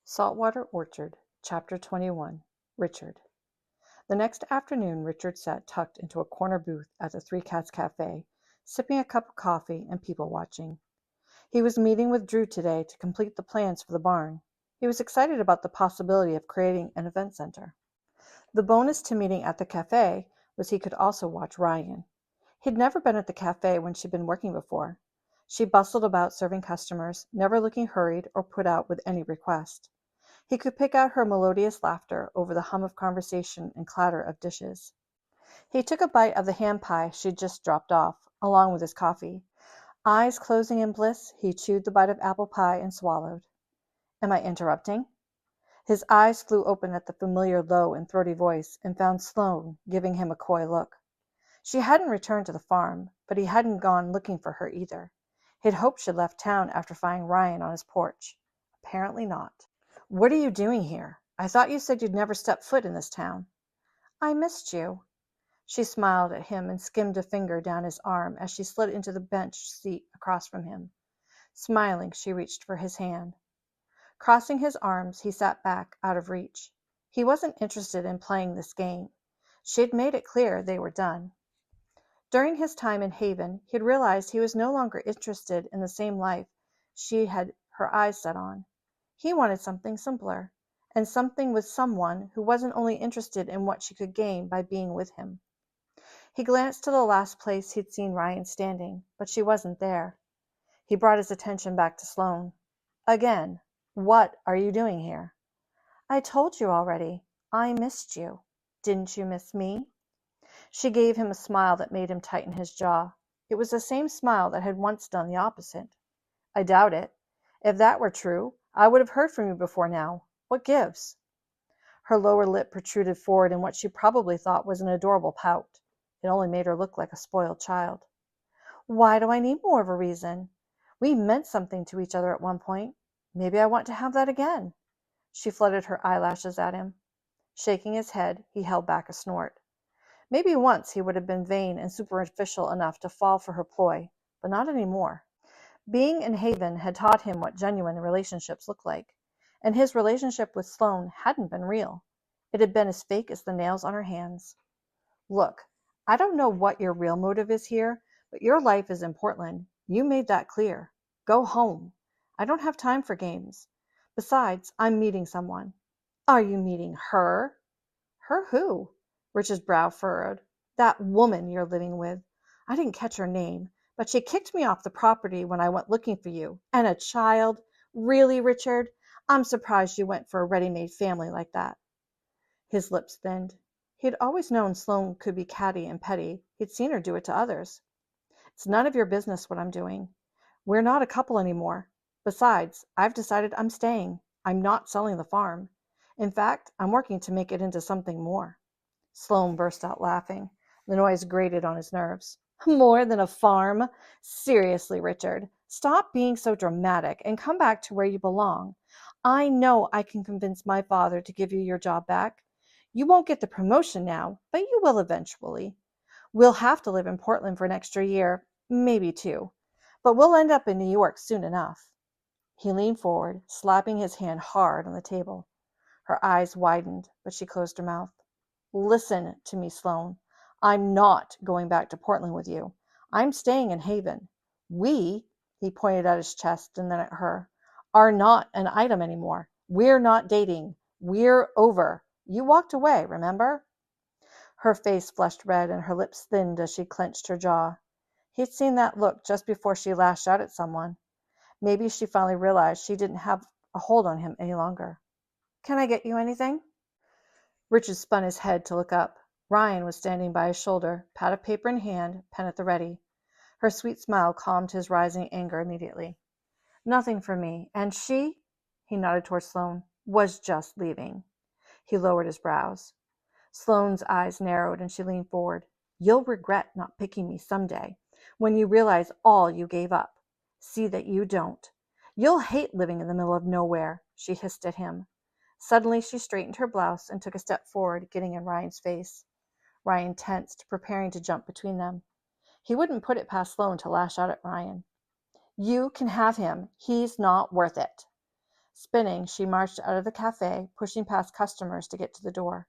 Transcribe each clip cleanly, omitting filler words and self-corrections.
Saltwater Orchard, Chapter 21. Richard. The next afternoon Richard sat tucked into a corner booth at the Three Cats Cafe, sipping a cup of coffee and people watching. He was meeting with Drew today to complete the plans for the barn. He was excited about the possibility of creating an event center. The bonus to meeting at the cafe was he could also watch Ryan. He'd never been at the cafe when she'd been working before. She bustled about serving customers, never looking hurried or put out with any request. He could pick out her melodious laughter over the hum of conversation and clatter of dishes. He took a bite of the ham pie she'd just dropped off, along with his coffee. Eyes closing in bliss, he chewed the bite of apple pie and swallowed. "Am I interrupting?" His eyes flew open at the familiar low and throaty voice and found Sloane giving him a coy look. She hadn't returned to the farm, but he hadn't gone looking for her either. He'd hoped she'd left town after finding Ryan on his porch. Apparently not. "What are you doing here? I thought you said you'd never step foot in this town." "I missed you." She smiled at him and skimmed a finger down his arm as she slid into the bench seat across from him. Smiling, she reached for his hand. Crossing his arms, he sat back, out of reach. He wasn't interested in playing this game. She had made it clear they were done. During his time in Haven, he'd realized he was no longer interested in the same life she had her eyes set on. He wanted something simpler, and something with someone who wasn't only interested in what she could gain by being with him. He glanced to the last place he'd seen Ryan standing, but she wasn't there. He brought his attention back to Sloane. "Again, what are you doing here?" "I told you already. I missed you. Didn't you miss me?" She gave him a smile that made him tighten his jaw. It was the same smile that had once done the opposite. "I doubt it. If that were true, I would have heard from you before now. What gives?" Her lower lip protruded forward in what she probably thought was an adorable pout. It only made her look like a spoiled child. "Why do I need more of a reason? We meant something to each other at one point. Maybe I want to have that again." She fluttered her eyelashes at him. Shaking his head, he held back a snort. Maybe once he would have been vain and superficial enough to fall for her ploy, but not anymore. Being in Haven had taught him what genuine relationships look like, and his relationship with Sloane hadn't been real. It had been as fake as the nails on her hands. "Look, I don't know what your real motive is here, but your life is in Portland. You made that clear. Go home. I don't have time for games. Besides, I'm meeting someone." "Are you meeting her?" "Her who?" Rich's brow furrowed. "That woman you're living with. I didn't catch her name, but she kicked me off the property when I went looking for you. And a child. Really, Richard? I'm surprised you went for a ready-made family like that." His lips thinned. He'd always known Sloane could be catty and petty. He'd seen her do it to others. "It's none of your business what I'm doing. We're not a couple anymore. Besides, I've decided I'm staying. I'm not selling the farm. In fact, I'm working to make it into something more." Sloane burst out laughing. The noise grated on his nerves. "More than a farm? Seriously, Richard, stop being so dramatic and come back to where you belong. I know I can convince my father to give you your job back. You won't get the promotion now, but you will eventually. We'll have to live in Portland for an extra year, maybe two, but we'll end up in New York soon enough." He leaned forward, slapping his hand hard on the table. Her eyes widened, but she closed her mouth. "Listen to me, Sloane. I'm not going back to Portland with you. I'm staying in Haven. We," he pointed at his chest and then at her, "are not an item anymore. We're not dating. We're over. You walked away, remember?" Her face flushed red and her lips thinned as she clenched her jaw. He'd seen that look just before she lashed out at someone. Maybe she finally realized she didn't have a hold on him any longer. "Can I get you anything?" Richard spun his head to look up. Ryan was standing by his shoulder, pad of paper in hand, pen at the ready. Her sweet smile calmed his rising anger immediately. "Nothing for me. And she," he nodded toward Sloane, "was just leaving." He lowered his brows. Sloane's eyes narrowed and she leaned forward. "You'll regret not picking me someday, when you realize all you gave up. See that you don't. You'll hate living in the middle of nowhere," she hissed at him. Suddenly she straightened her blouse and took a step forward, getting in Ryan's face. Ryan tensed, preparing to jump between them. He wouldn't put it past Sloane to lash out at Ryan. "You can have him. He's not worth it." Spinning, she marched out of the cafe, pushing past customers to get to the door.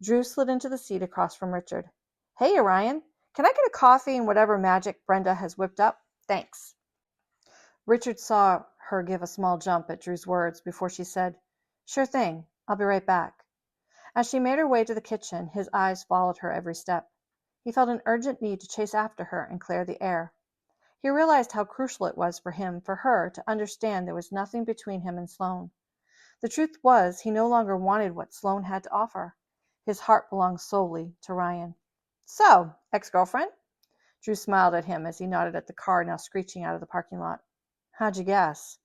Drew slid into the seat across from Richard. Hey, Orion, can I get a coffee and whatever magic Brenda has whipped up? Thanks. Richard saw her give a small jump at Drew's words before she said, Sure thing, I'll be right back. As she made her way to the kitchen, his eyes followed her every step. He felt an urgent need to chase after her and clear the air. He realized how crucial it was for her to understand there was nothing between him and Sloane. The truth was, he no longer wanted what Sloane had to offer. His heart belonged solely to Ryan. So, ex-girlfriend? Drew smiled at him as he nodded at the car now screeching out of the parking lot. How'd you guess?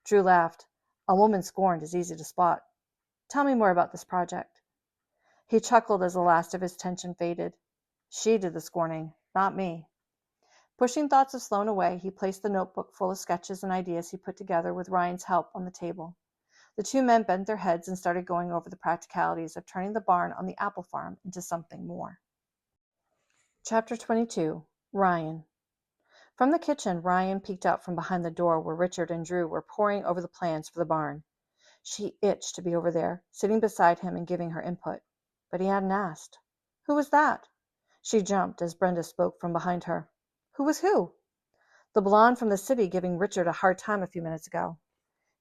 Drew laughed. A woman scorned is easy to spot. Tell me more about this project. He chuckled as the last of his tension faded. She did the scorning, not me. Pushing thoughts of Sloane away, he placed the notebook full of sketches and ideas he put together with Ryan's help on the table. The two men bent their heads and started going over the practicalities of turning the barn on the apple farm into something more. Chapter 22. Ryan. From the kitchen, Ryan peeked out from behind the door where Richard and Drew were poring over the plans for the barn. She itched to be over there, sitting beside him and giving her input. But he hadn't asked. Who was that? She jumped as Brenda spoke from behind her. Who was who? The blonde from the city giving Richard a hard time a few minutes ago.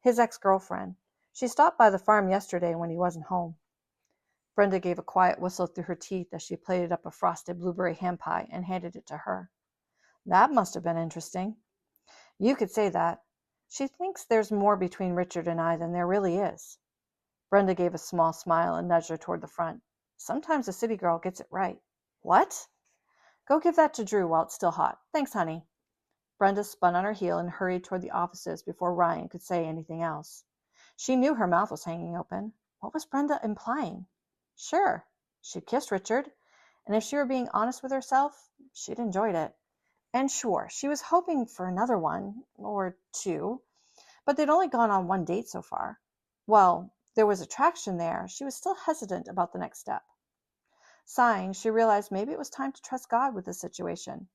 His ex-girlfriend. She stopped by the farm yesterday when he wasn't home. Brenda gave a quiet whistle through her teeth as she plated up a frosted blueberry ham pie and handed it to her. That must have been interesting. You could say that. She thinks there's more between Richard and I than there really is. Brenda gave a small smile and nudged her toward the front. Sometimes a city girl gets it right. What? Go give that to Drew while it's still hot. Thanks, honey. Brenda spun on her heel and hurried toward the offices before Ryan could say anything else. She knew her mouth was hanging open. What was Brenda implying? Sure, she'd kissed Richard, and if she were being honest with herself, she'd enjoyed it. And sure, she was hoping for another one, or two, but they'd only gone on one date so far. While there was attraction there, she was still hesitant about the next step. Sighing, she realized maybe it was time to trust God with the situation.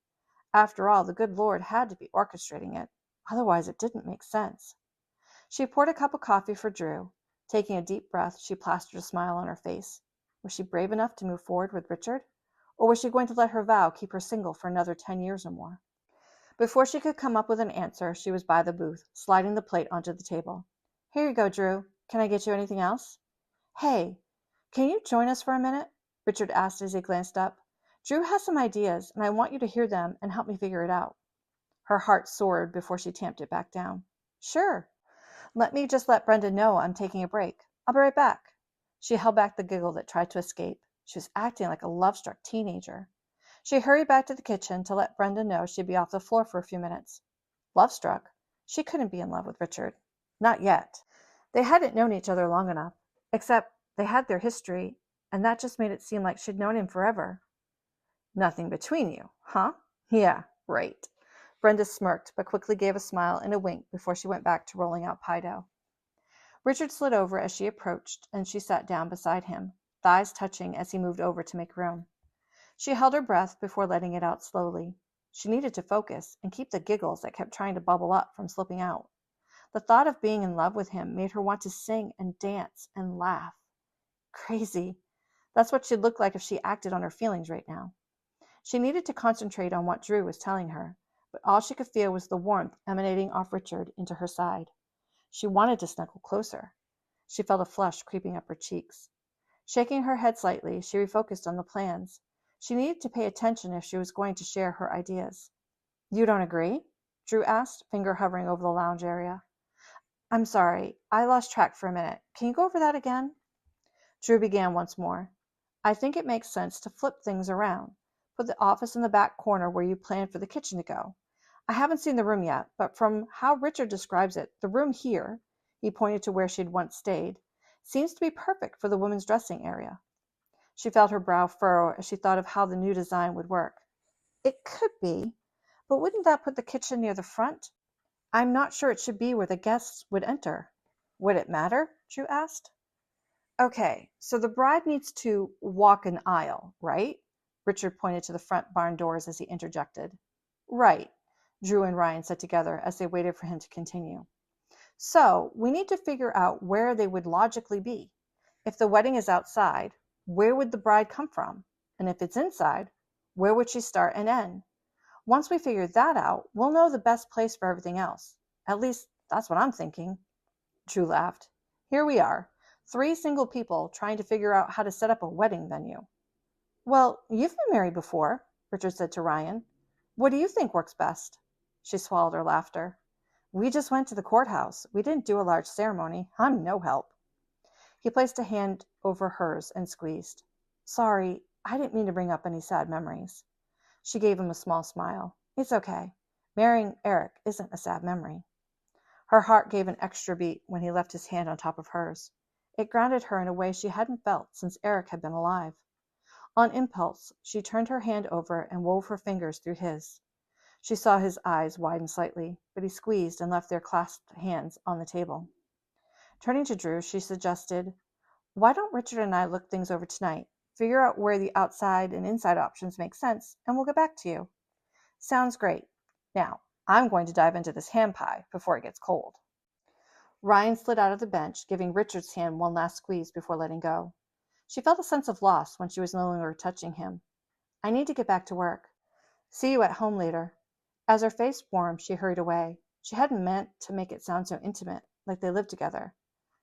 After all, the good Lord had to be orchestrating it. Otherwise, it didn't make sense. She poured a cup of coffee for Drew. Taking a deep breath, she plastered a smile on her face. Was she brave enough to move forward with Richard? Or was she going to let her vow keep her single for another 10 years or more? Before she could come up with an answer, she was by the booth, sliding the plate onto the table. Here you go, Drew. Can I get you anything else? Hey, can you join us for a minute? Richard asked as he glanced up. Drew has some ideas, and I want you to hear them and help me figure it out. Her heart soared before she tamped it back down. Sure. Let Brenda know I'm taking a break. I'll be right back. She held back the giggle that tried to escape. She was acting like a love-struck teenager. She hurried back to the kitchen to let Brenda know she'd be off the floor for a few minutes. Love-struck? She couldn't be in love with Richard. Not yet. They hadn't known each other long enough, except they had their history, and that just made it seem like she'd known him forever. Nothing between you, huh? Yeah, right. Brenda smirked, but quickly gave a smile and a wink before she went back to rolling out pie dough. Richard slid over as she approached, and she sat down beside him, thighs touching as he moved over to make room. She held her breath before letting it out slowly. She needed to focus and keep the giggles that kept trying to bubble up from slipping out. The thought of being in love with him made her want to sing and dance and laugh. Crazy. That's what she'd look like if she acted on her feelings right now. She needed to concentrate on what Drew was telling her, but all she could feel was the warmth emanating off Richard into her side. She wanted to snuggle closer. She felt a flush creeping up her cheeks. Shaking her head slightly, she refocused on the plans. She needed to pay attention if she was going to share her ideas. You don't agree? Drew asked, finger hovering over the lounge area. I'm sorry, I lost track for a minute. Can you go over that again? Drew began once more. I think it makes sense to flip things around. Put the office in the back corner where you planned for the kitchen to go. I haven't seen the room yet, but from how Richard describes it, the room here, he pointed to where she'd once stayed, seems to be perfect for the women's dressing area. She felt her brow furrow as she thought of how the new design would work. It could be, but wouldn't that put the kitchen near the front? I'm not sure it should be where the guests would enter. Would it matter? Drew asked. Okay, so the bride needs to walk an aisle, right? Richard pointed to the front barn doors as he interjected. Right, Drew and Ryan said together as they waited for him to continue. So we need to figure out where they would logically be. If the wedding is outside, where would the bride come from? And if it's inside, where would she start and end? Once we figure that out, we'll know the best place for everything else. At least, that's what I'm thinking. Drew laughed. Here we are, three single people trying to figure out how to set up a wedding venue. Well, you've been married before, Richard said to Ryan. What do you think works best? She swallowed her laughter. We just went to the courthouse. We didn't do a large ceremony. I'm no help. He placed a hand over hers and squeezed. Sorry, I didn't mean to bring up any sad memories. She gave him a small smile. It's okay. Marrying Eric isn't a sad memory. Her heart gave an extra beat when he left his hand on top of hers. It grounded her in a way she hadn't felt since Eric had been alive. On impulse, she turned her hand over and wove her fingers through his. She saw his eyes widen slightly, but he squeezed and left their clasped hands on the table. Turning to Drew, she suggested, Why don't Richard and I look things over tonight, figure out where the outside and inside options make sense, and we'll get back to you. Sounds great. Now, I'm going to dive into this ham pie before it gets cold. Ryan slid out of the bench, giving Richard's hand one last squeeze before letting go. She felt a sense of loss when she was no longer touching him. I need to get back to work. See you at home later. As her face warmed, she hurried away. She hadn't meant to make it sound so intimate, like they lived together.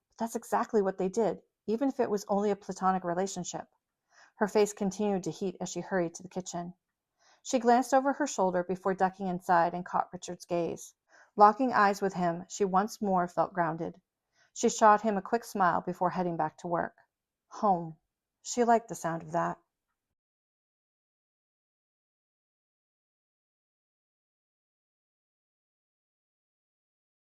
But that's exactly what they did, even if it was only a platonic relationship. Her face continued to heat as she hurried to the kitchen. She glanced over her shoulder before ducking inside and caught Richard's gaze. Locking eyes with him, she once more felt grounded. She shot him a quick smile before heading back to work. Home. She liked the sound of that.